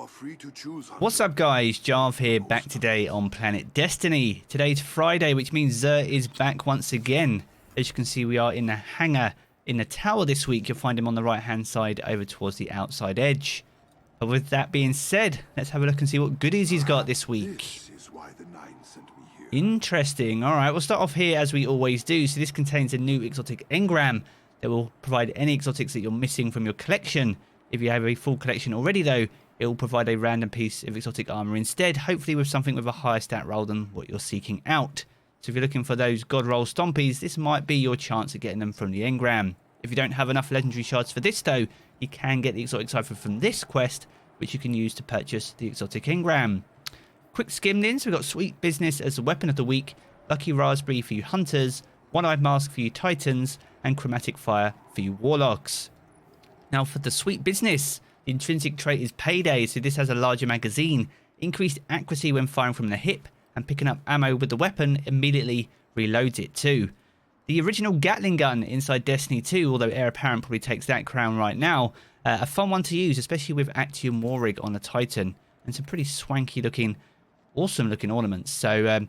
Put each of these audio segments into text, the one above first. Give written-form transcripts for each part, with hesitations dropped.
are free to choose. What's up guys, Jarv here, back today on Planet Destiny. Today's Friday, which means Zer is back once again. As you can see, we are in the hangar in the tower this week. You'll find him on the right hand side over towards the outside edge. But with that being said, let's have a look and see what goodies he's got this week. This is why the Nine sent me here. Interesting. Alright, we'll start off here as we always do. So this contains a new exotic Engram that will provide any exotics that you're missing from your collection. If you have a full collection already though, it will provide a random piece of exotic armor instead, hopefully with something with a higher stat roll than what you're seeking out. So if you're looking for those god roll stompies, this might be your chance at getting them from the Engram. If you don't have enough legendary shards for this though, you can get the exotic cipher from this quest, which you can use to purchase the exotic Engram. Quick skimmed in, so we've got Sweet Business as the weapon of the week, Lucky Raspberry for you hunters, One-Eyed Mask for you titans, and Chromatic Fire for you warlocks. Now for the Sweet Business, the intrinsic trait is Payday, so this has a larger magazine, increased accuracy when firing from the hip, and picking up ammo with the weapon immediately reloads it too. The original Gatling gun inside Destiny 2, although Heir Apparent probably takes that crown right now, a fun one to use, especially with Actium War Rig on the Titan, and some pretty swanky looking, awesome looking ornaments. So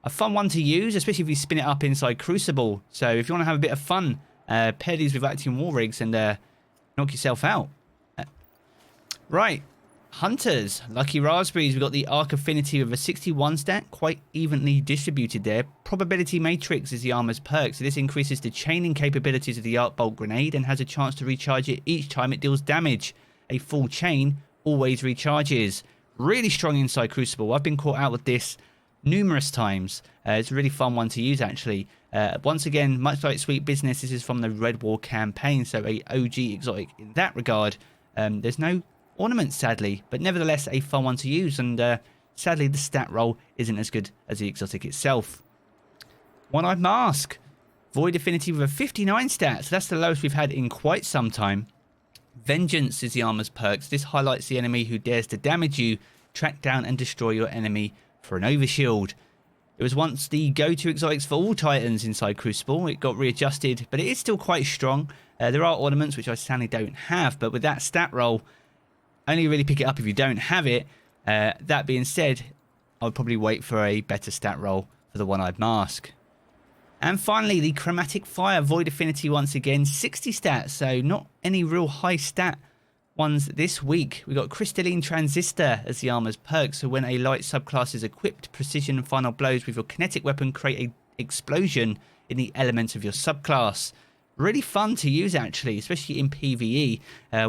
a fun one to use, especially if you spin it up inside Crucible. So if you want to have a bit of fun, pair these with Actium War Rigs and knock yourself out. Right, hunters, Lucky Raspberries. We've got the Arc Affinity with a 61 stat, quite evenly distributed there. Probability Matrix is the armor's perk, so this increases the chaining capabilities of the Arc Bolt grenade and has a chance to recharge it each time it deals damage. A full chain always recharges. Really strong inside Crucible. I've been caught out with this numerous times. It's a really fun one to use actually. Once again, much like Sweet Business, this is from the Red War campaign, so a OG exotic in that regard. There's no ornaments sadly, but nevertheless a fun one to use, and sadly the stat roll isn't as good as the exotic itself. One-Eyed Mask, Void Affinity with a 59 stat, so that's the lowest we've had in quite some time. Vengeance is the armor's perks. This highlights the enemy who dares to damage you, track down and destroy your enemy for an overshield. It was once the go-to exotics for all titans inside Crucible. It got readjusted, but it is still quite strong. There are ornaments which I sadly don't have, but with that stat roll, only really pick it up if you don't have it. That being said, I would probably wait for a better stat roll for the One-Eyed Mask. And finally, the Chromatic Fire, Void Affinity once again, 60 stats, so not any real high stat ones this week. We got Crystalline Transistor as the armor's perk, so when a light subclass is equipped, precision and final blows with your kinetic weapon create an explosion in the element of your subclass. Really fun to use actually, especially in PvE.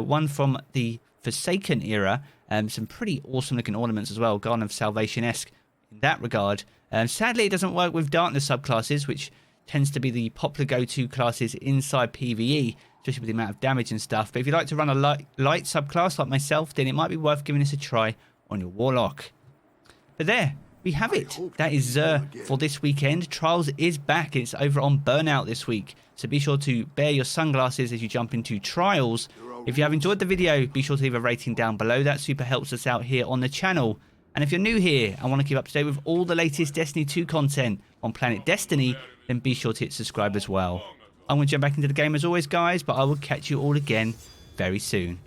One from the Forsaken era, some pretty awesome looking ornaments as well, Garden of Salvation-esque in that regard. Sadly, it doesn't work with Darkness subclasses, which tends to be the popular go-to classes inside PvE, especially with the amount of damage and stuff. But if you like to run a light subclass like myself, then it might be worth giving this a try on your Warlock. But there, we have it. That is Zer for this weekend. Trials is back. It's over on Burnout this week, so be sure to bear your sunglasses as you jump into Trials. If you have enjoyed the video, be sure to leave a rating down below. That super helps us out here on the channel. And if you're new here and want to keep up to date with all the latest Destiny 2 content on Planet Destiny, then be sure to hit subscribe as well. I'm going to jump back into the game as always, guys, but I will catch you all again very soon.